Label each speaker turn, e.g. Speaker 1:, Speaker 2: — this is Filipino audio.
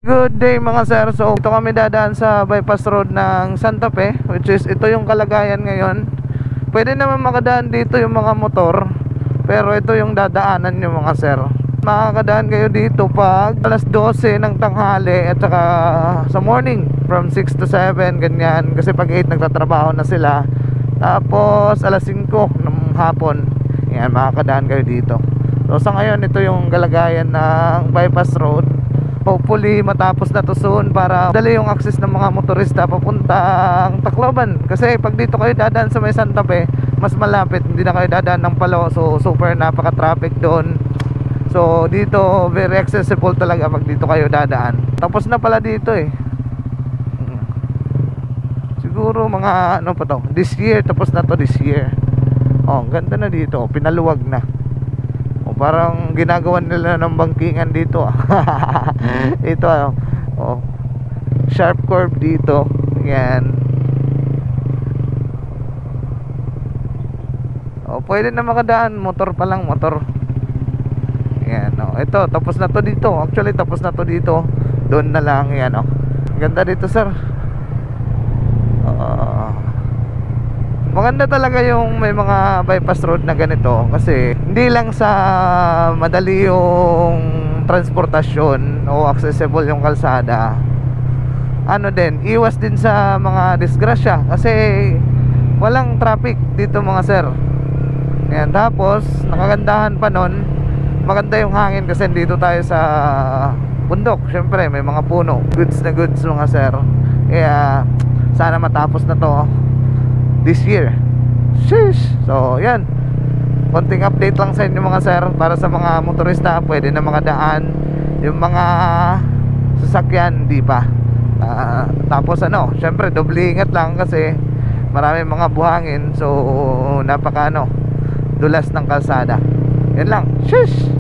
Speaker 1: Good day mga sir. So ito kami dadaan sa bypass road ng Santa Fe, which is ito yung kalagayan ngayon. Pwede naman makadaan dito yung mga motor, pero ito yung dadaanan nyo mga sir. Makakadaan kayo dito pag alas 12 ng tanghali at saka sa morning from 6 to 7 ganyan, kasi pag 8 nagtatrabaho na sila. Tapos alas 5 ng hapon, yan, makakadaan kayo dito. So sa ngayon ito yung kalagayan ng bypass road. Hopefully matapos na to soon para dali yung access ng mga motorista papuntang Tacloban. Kasi pag dito kayo dadaan sa may Santa Fe, mas malapit, hindi na kayo dadaan ng Palo. So super napaka-traffic doon. So dito very accessible talaga pag dito kayo dadaan. Tapos na pala dito eh. Siguro mga ano pa to, this year, tapos na to this year. Oh, ganda na dito, pinaluwag na. Parang ginagawan nila ng bangkingan dito. Ito oh, sharp curve dito. Yan. Oh, pwede na makadaan, motor pa lang, motor. Yan, oh. Ito, tapos na to dito. Actually, tapos na to dito. Doon na lang, yan, oh. Ganda dito, sir. Maganda talaga yung may mga bypass road na ganito, kasi hindi lang sa madali yung transportasyon o accessible yung kalsada, ano din, iwas din sa mga disgrasya kasi walang traffic dito mga sir. Ayan, tapos nakagandahan pa nun, maganda yung hangin kasi dito tayo sa bundok, syempre may mga puno, goods na goods mga sir. Kaya sana matapos na to this year. Sheesh. So yan, konting update lang sa inyo mga sir, para sa mga motorista pwede na makadaan, yung mga sasakyan di pa. Tapos ano, syempre doble ingat lang kasi marami mga buhangin, so napaka dulas ng kalsada. Yan lang. Sheesh.